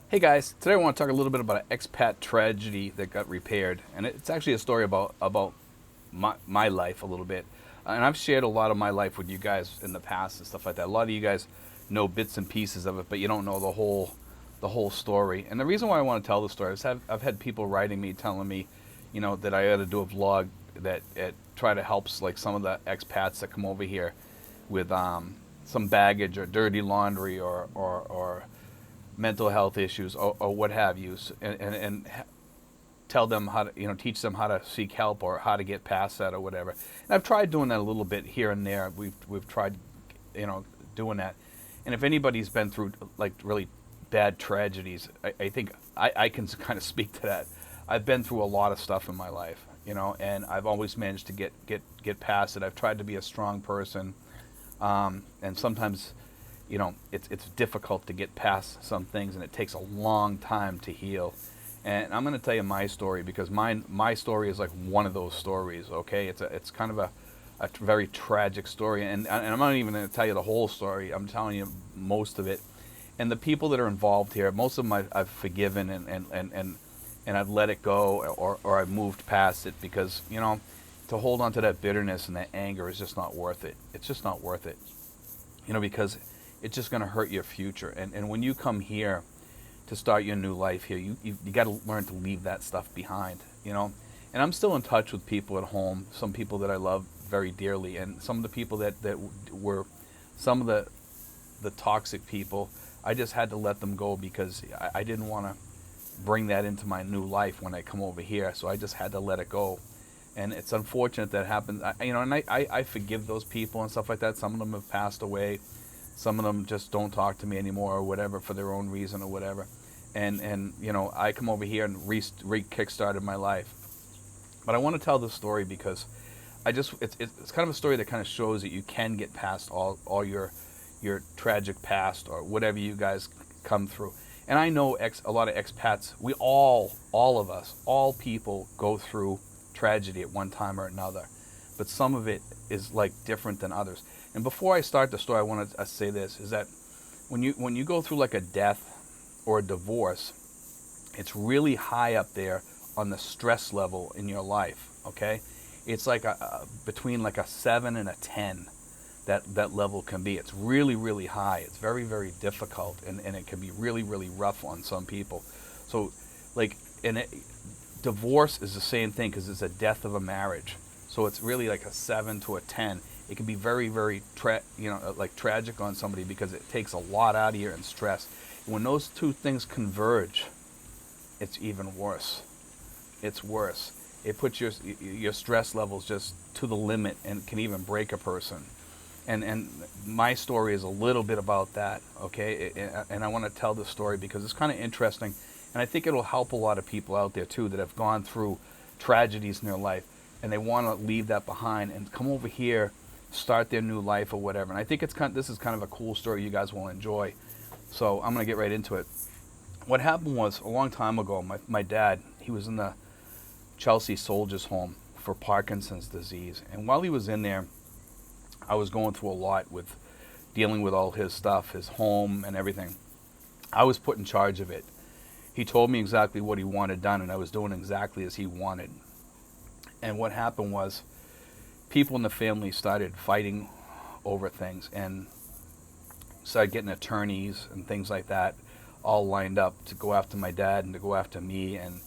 Hey guys, today I want to talk a little bit about an expat tragedy that got repaired, and it's actually a story about my life a little bit. And I've shared a lot of my life with you guys in the past and stuff like that. A lot of you guys know bits and pieces of it, but you don't know the whole story. And the reason why I want to tell the story is I've had people writing me telling me, that I ought to do a vlog that try to helps like some of the expats that come over here with some baggage or dirty laundry or mental health issues or what have you, and tell them how to, teach them how to seek help or how to get past that or whatever. And I've tried doing that a little bit here and there. We've tried, doing that. And if anybody's been through like really bad tragedies, I think I can kind of speak to that. I've been through a lot of stuff in my life, and I've always managed to get past it. I've tried to be a strong person, and sometimes it's difficult to get past some things, and it takes a long time to heal. And I'm going to tell you my story because my story is like one of those stories. Okay, it's kind of a very tragic story, and I'm not even going to tell you the whole story. I'm telling you most of it. And the people that are involved here, most of them I've forgiven and I've let it go, or I've moved past it because to hold on to that bitterness and that anger is just not worth it. It's just not worth it. Because it's just going to hurt your future. And when you come here to start your new life here, you got to learn to leave that stuff behind. And I'm still in touch with people at home, some people that I love very dearly, and some of the people that were some of the toxic people. I just had to let them go because I didn't want to bring that into my new life when I come over here. So I just had to let it go. And it's unfortunate that happens. And I forgive those people and stuff like that. Some of them have passed away. Some of them just don't talk to me anymore or whatever for their own reason or whatever. And I come over here and kick-started my life. But I want to tell this story because it's kind of a story that kind of shows that you can get past all your tragic past or whatever you guys come through. And I know a lot of expats, we all of us, all people go through tragedy at one time or another. But some of it is like different than others. And before I start the story, I want to say this, is that when you go through like a death or a divorce, it's really high up there on the stress level in your life, okay? It's like between like a 7 and a 10, that level can be. It's really, really high. It's very, very difficult, and it can be really, really rough on some people. So, like, divorce is the same thing because it's a death of a marriage. So it's really like a 7 to a 10. It can be very, very tragic on somebody because it takes a lot out of you and stress. And when those two things converge, it's even worse. It's worse. It puts your stress levels just to the limit and can even break a person. And my story is a little bit about that, okay? And I want to tell this story because it's kind of interesting, and I think it'll help a lot of people out there too that have gone through tragedies in their life, and they want to leave that behind and come over here, start their new life or whatever. And I think this is kind of a cool story you guys will enjoy. So I'm going to get right into it. What happened was, a long time ago, my dad, he was in the Chelsea Soldiers Home for Parkinson's disease. And while he was in there, I was going through a lot with dealing with all his stuff, his home and everything. I was put in charge of it. He told me exactly what he wanted done, and I was doing exactly as he wanted. And what happened was, people in the family started fighting over things and started getting attorneys and things like that all lined up to go after my dad and to go after me. And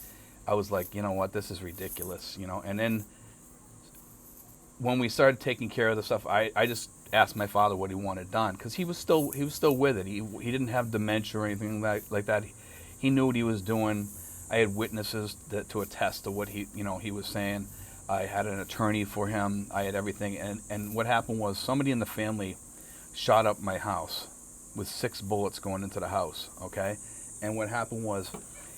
I was like, you know what, this is ridiculous, And then when we started taking care of the stuff, I just asked my father what he wanted done because he was still with it. He didn't have dementia or anything like that. He knew what he was doing. I had witnesses to attest to what he was saying. I had an attorney for him. I had everything. And what happened was, somebody in the family shot up my house with 6 bullets going into the house, okay? And what happened was,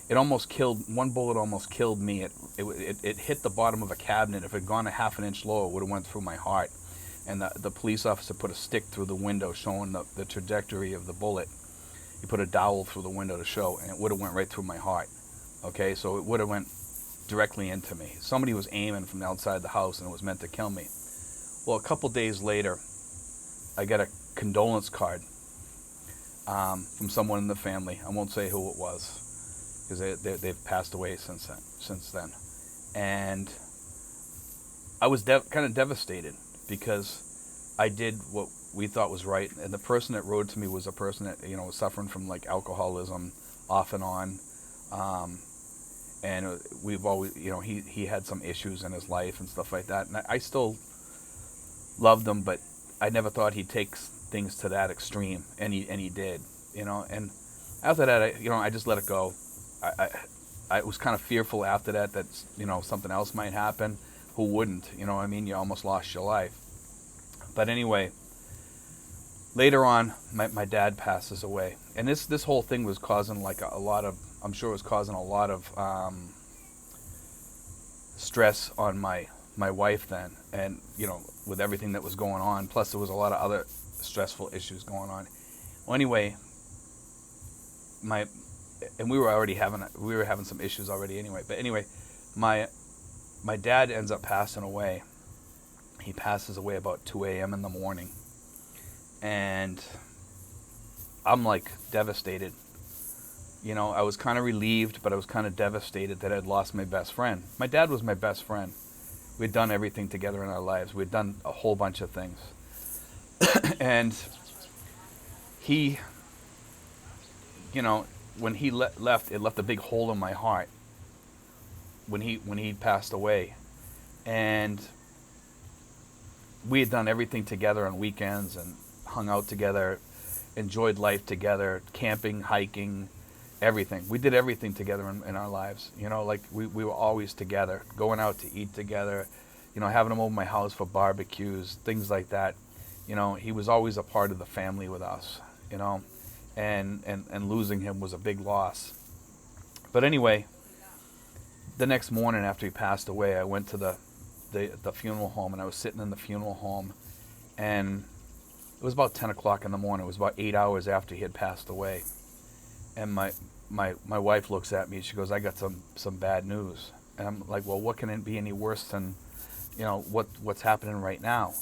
one bullet almost killed me. It hit the bottom of a cabinet. If it had gone a half an inch lower, it would have went through my heart. And the police officer put a stick through the window showing the trajectory of the bullet. He put a dowel through the window to show, and it would have went right through my heart. Okay, so it would have went directly into me. Somebody was aiming from outside the house, and it was meant to kill me. Well, a couple days later, I got a condolence card from someone in the family. I won't say who it was because they've passed away since then. And I was kind of devastated because I did what we thought was right, and the person that wrote to me was a person that was suffering from like alcoholism off and on, and we've always he had some issues in his life and stuff like that, and I still loved him, but I never thought he'd take things to that extreme, and he did, and after that I just let it go. I was kind of fearful after that something else might happen. Who wouldn't? You almost lost your life. But anyway, later on, my dad passes away, and this whole thing was causing like a lot of, I'm sure it was causing a lot of stress on my wife then, and with everything that was going on. Plus, there was a lot of other stressful issues going on. Well, anyway, we were having some issues already anyway. But anyway, my dad ends up passing away. He passes away about 2 a.m. in the morning. And I'm like devastated. I was kind of relieved, but I was kind of devastated that I'd lost my best friend. My dad was my best friend. We'd done everything together in our lives. We'd done a whole bunch of things. And he, when he left, it left a big hole in my heart when he passed away. And we had done everything together on weekends and hung out together, enjoyed life together, camping, hiking, everything. We did everything together in our lives. Like we were always together, going out to eat together, having him over my house for barbecues, things like that. He was always a part of the family with us, and losing him was a big loss. But anyway, the next morning after he passed away, I went to the funeral home, and I was sitting in the funeral home, and it was about 10 o'clock in the morning. It was about 8 hours after he had passed away. And my wife looks at me, she goes, "I got some bad news." And I'm like, "Well, what can it be any worse than, what's happening right now?"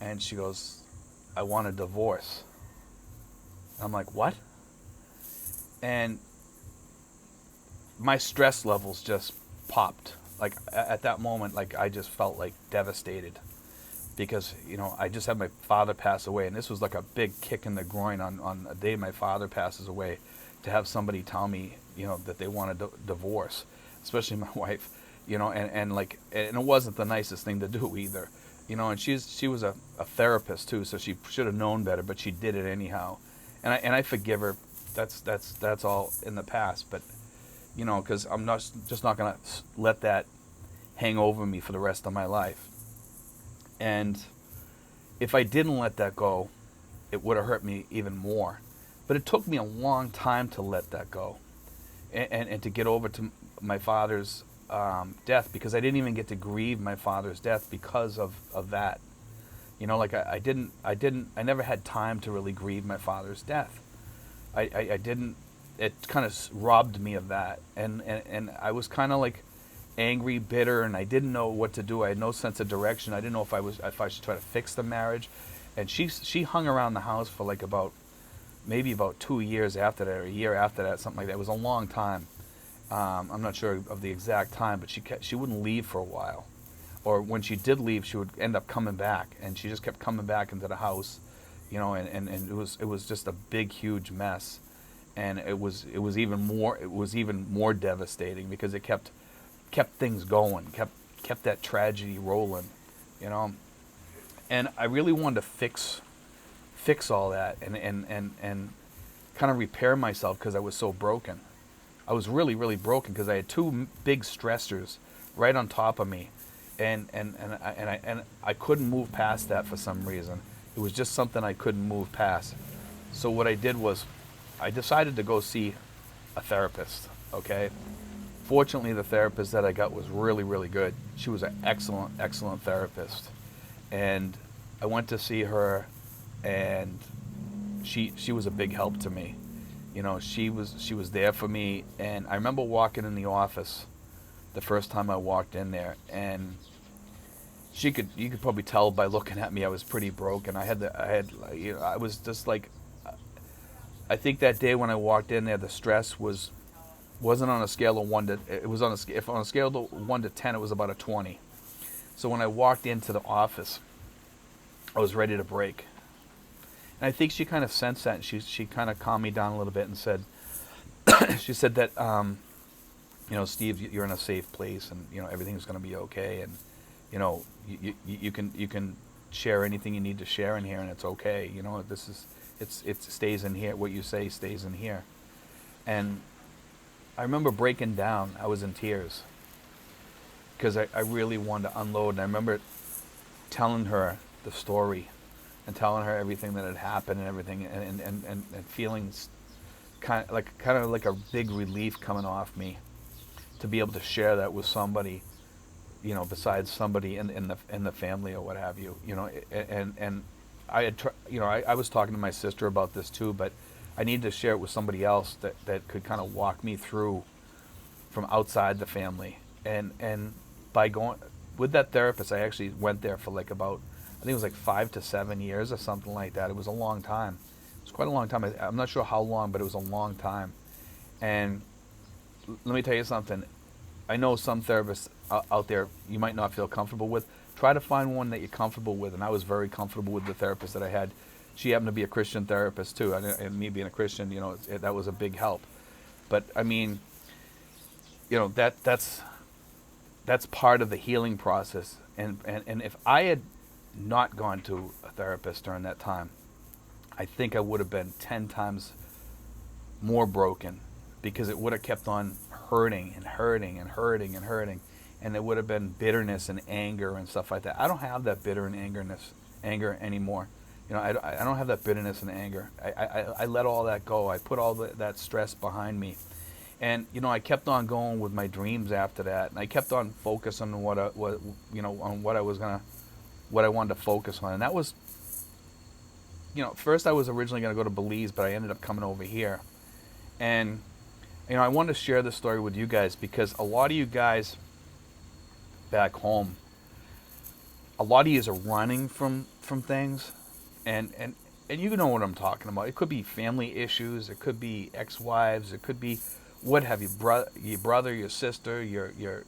And she goes, "I want a divorce." I'm like, "What?" And my stress levels just popped. Like at that moment, like I just felt like devastated because, I just had my father pass away, and this was like a big kick in the groin on the day my father passes away, to have somebody tell me, that they want a divorce, especially my wife, and it wasn't the nicest thing to do either, and she was a therapist too, so she should have known better, but she did it anyhow, and I forgive her. That's all in the past, but because I'm just not gonna let that hang over me for the rest of my life. And if I didn't let that go, it would have hurt me even more. But it took me a long time to let that go, and to get over to my father's death, because I didn't even get to grieve my father's death because of that. I never had time to really grieve my father's death. I didn't. It kind of robbed me of that, and I was kind of like angry, bitter, and I didn't know what to do. I had no sense of direction. I didn't know if I should try to fix the marriage. And she hung around the house for like maybe about 2 years after that, or a year after that, something like that. It was a long time. I'm not sure of the exact time, but she wouldn't leave for a while, or when she did leave, she would end up coming back, and she just kept coming back into the house, and it was just a big, huge mess. And it was even more devastating because it kept things going, kept that tragedy rolling, And I really wanted to fix all that and kind of repair myself, because I was so broken. I was really, really broken because I had two big stressors right on top of me, and I couldn't move past that for some reason. It was just something I couldn't move past. So what I did was, I decided to go see a therapist, okay? Fortunately, the therapist that I got was really, really good. She was an excellent, excellent therapist. And I went to see her, and she was a big help to me. She was there for me. And I remember walking in the office the first time I walked in there, and you could probably tell by looking at me I was pretty broken. I was just like, I think that day when I walked in there, the stress wasn't on a scale of 1 to, it was on if on a scale of 1 to 10, it was about a 20. So when I walked into the office, I was ready to break. And I think she kind of sensed that, and she kind of calmed me down a little bit and said, she said that, Steve, you're in a safe place, and everything's going to be okay, and you can share anything you need to share in here, and it's okay. It stays in here. What you say stays in here. And I remember breaking down. I was in tears because I really wanted to unload, and I remember telling her the story and telling her everything that had happened and everything, and feeling kind of like a big relief coming off me to be able to share that with somebody, besides somebody in the family or what have you, and I had I was talking to my sister about this too, but I needed to share it with somebody else that could kind of walk me through from outside the family, and by going with that therapist, I actually went there for like about, I think it was like 5 to 7 years or something like that. It was a long time. It was quite a long time. I'm not sure how long, but it was a long time. And let me tell you something. I know some therapists out there you might not feel comfortable with. Try to find one that you're comfortable with. And I was very comfortable with the therapist that I had. She happened to be a Christian therapist too. And me being a Christian, that was a big help. But I mean, that's part of the healing process. And if I had not gone to a therapist during that time, I think I would have been 10 times more broken, because it would have kept on hurting and hurting and hurting and hurting, and there would have been bitterness and anger and stuff like that. I don't have that bitter and anger anymore. I don't have that bitterness and anger. I let all that go. I put all that stress behind me, and I kept on going with my dreams after that, and I kept on focusing on what I wanted to focus on, and that was, first I was originally going to go to Belize, but I ended up coming over here. And, I wanted to share this story with you guys because a lot of you guys back home, a lot of you are running from things, and you know what I'm talking about. It could be family issues, it could be ex-wives, it could be what have you, your brother, your sister, your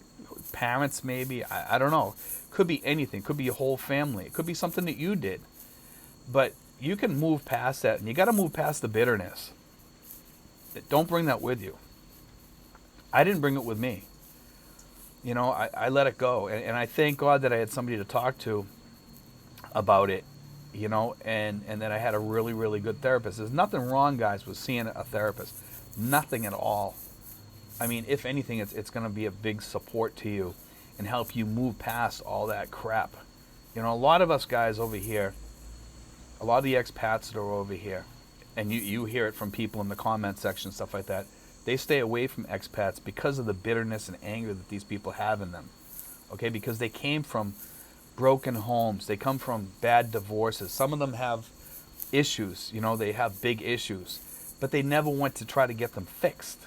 parents maybe, I don't know. Could be anything, could be your whole family, it could be something that you did. But you can move past that, and you got to move past the bitterness. Don't bring that with you. I didn't bring it with me. I let it go, and I thank God that I had somebody to talk to about it, and that I had a really, really good therapist. There's nothing wrong, guys, with seeing a therapist. Nothing at all. I mean, if anything, it's going to be a big support to you and help you move past all that crap. A lot of us guys over here, a lot of the expats that are over here, and you hear it from people in the comment section, stuff like that, they stay away from expats because of the bitterness and anger that these people have in them. Okay, because they came from broken homes, they come from bad divorces. Some of them have issues, they have big issues, but they never went to try to get them fixed.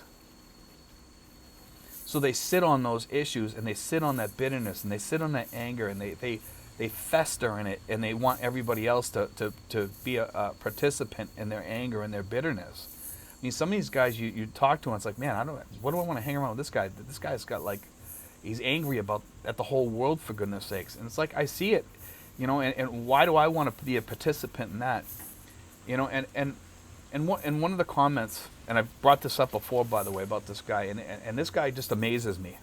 So they sit on those issues, and they sit on that bitterness, and they sit on that anger, and they fester in it, and they want everybody else to be a participant in their anger and their bitterness. I mean, some of these guys you talk to, and it's like, man, what do I want to hang around with this guy? This guy's got he's angry at the whole world, for goodness sakes. And it's like, I see it, and why do I want to be a participant in that? And one of the comments, and I've brought this up before, by the way, about this guy, and this guy just amazes me,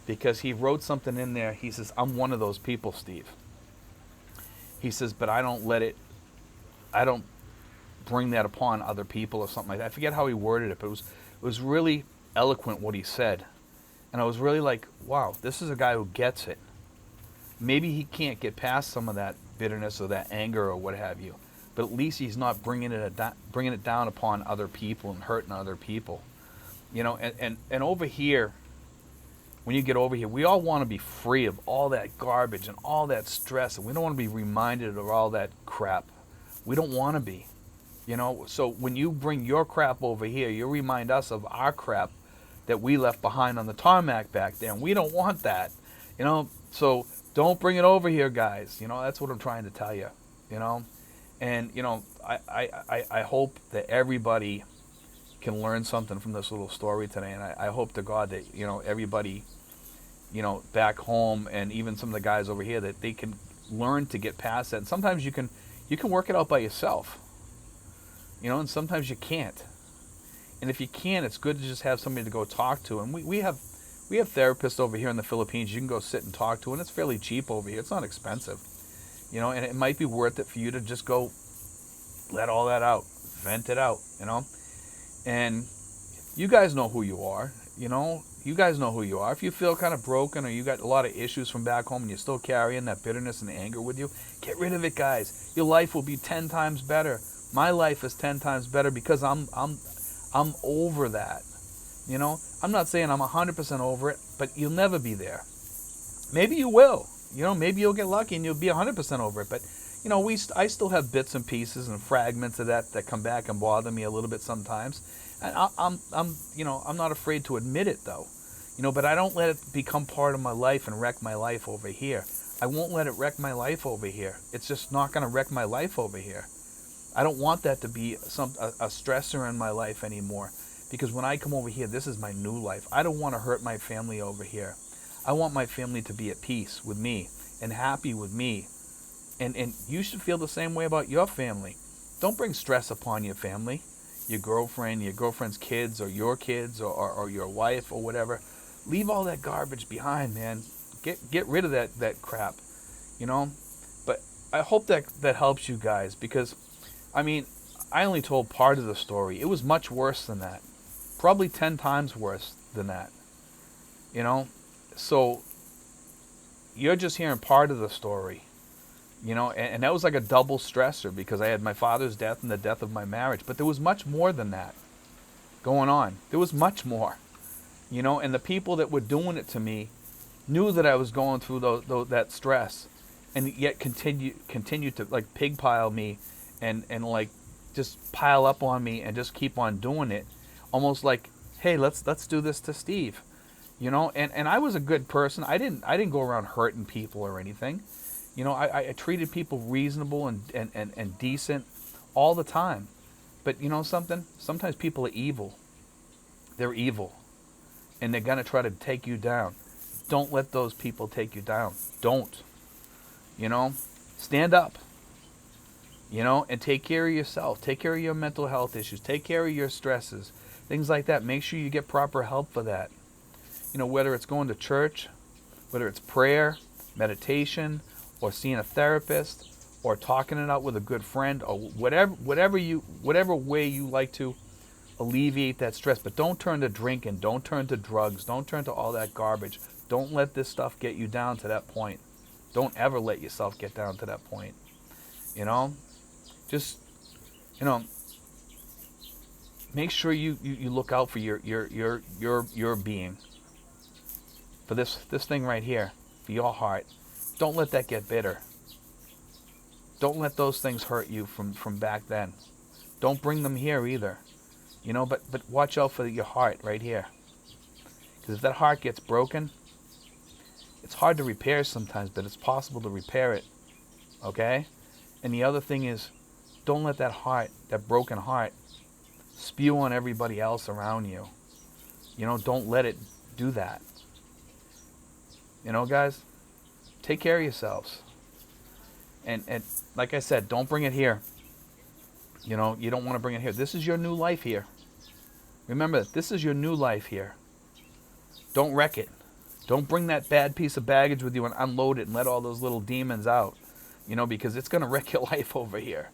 because he wrote something in there. He says, I'm one of those people, Steve. He says, but I don't bring that upon other people or something like that. I forget how he worded it, but it was really eloquent what he said. And I was really like, wow, this is a guy who gets it. Maybe he can't get past some of that bitterness or that anger or what have you, but at least he's not bringing it down upon other people and hurting other people. And over here, when you get over here, we all want to be free of all that garbage and all that stress, and we don't want to be reminded of all that crap. We don't want to be. So when you bring your crap over here, you remind us of our crap that we left behind on the tarmac back there, and we don't want that. So don't bring it over here, guys. That's what I'm trying to tell you. And I hope that everybody can learn something from this little story today, and I hope to God that, you know, everybody, you know, back home, and even some of the guys over here, that they can learn to get past that. And sometimes you can work it out by yourself, you know, and sometimes you can't. And if you can, it's good to just have somebody to go talk to. And we have therapists over here in the Philippines you can go sit and talk to, and it's fairly cheap over here. It's not expensive, you know, and it might be worth it for you to just go let all that out, vent it out, you know. And you guys know who you are, you know. You guys know who you are. If you feel kind of broken, or you got a lot of issues from back home and you're still carrying that bitterness and anger with you, get rid of it, guys. Your life will be 10 times better. My life is 10 times better because I'm over that. You know, I'm not saying I'm 100% over it, but you'll never be there. Maybe you will. You know, maybe you'll get lucky and you'll be 100% over it. But, you know, I still have bits and pieces and fragments of that come back and bother me a little bit sometimes. And I'm not afraid to admit it, though. You know, but I don't let it become part of my life and wreck my life over here. I won't let it wreck my life over here. It's just not going to wreck my life over here. I don't want that to be a stressor in my life anymore. Because when I come over here, this is my new life. I don't want to hurt my family over here. I want my family to be at peace with me and happy with me. And you should feel the same way about your family. Don't bring stress upon your family, your girlfriend's kids, or your kids, or your wife, or whatever. Leave all that garbage behind, man. Get rid of that crap, you know. But I hope that helps you guys, because, I mean, I only told part of the story. It was much worse than that. Probably 10 times worse than that, you know. So you're just hearing part of the story, you know, and that was like a double stressor, because I had my father's death and the death of my marriage. But there was much more than that going on. There was much more, you know, and the people that were doing it to me knew that I was going through that stress, and yet continued to like pig pile me and like just pile up on me and just keep on doing it. Almost like, hey, let's do this to Steve, you know. And I was a good person. I didn't go around hurting people or anything, you know. I treated people reasonable and decent all the time. But you know something? Sometimes people are evil. They're evil, and they're gonna try to take you down. Don't let those people take you down. Don't, you know. Stand up, you know, and take care of yourself. Take care of your mental health issues. Take care of your stresses. Things like that. Make sure you get proper help for that. You know, whether it's going to church, whether it's prayer, meditation, or seeing a therapist, or talking it out with a good friend, or whatever way you like to alleviate that stress. But don't turn to drinking. Don't turn to drugs. Don't turn to all that garbage. Don't let this stuff get you down to that point. Don't ever let yourself get down to that point. You know, just, you know, make sure you look out for your being, for this thing right here, for your heart. Don't let that get bitter. Don't let those things hurt you from back then. Don't bring them here either, you know. But watch out for your heart right here, because if that heart gets broken, it's hard to repair sometimes, but it's possible to repair it. Okay. And the other thing is, don't let that heart, that broken heart, spew on everybody else around you. You know, don't let it do that. You know, guys, take care of yourselves. And like I said, don't bring it here. You know, you don't want to bring it here. This is your new life here. Remember, this is your new life here. Don't wreck it. Don't bring that bad piece of baggage with you and unload it and let all those little demons out. You know, because it's going to wreck your life over here.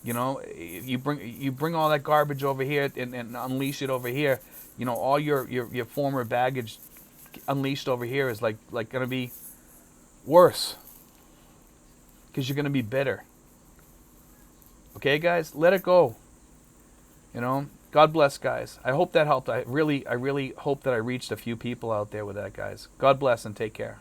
You know, you bring all that garbage over here and unleash it over here. You know, all your former baggage unleashed over here is like going to be worse, because you're going to be bitter. Okay, guys, let it go. You know, God bless, guys. I hope that helped. I really hope that I reached a few people out there with that, guys. God bless and take care.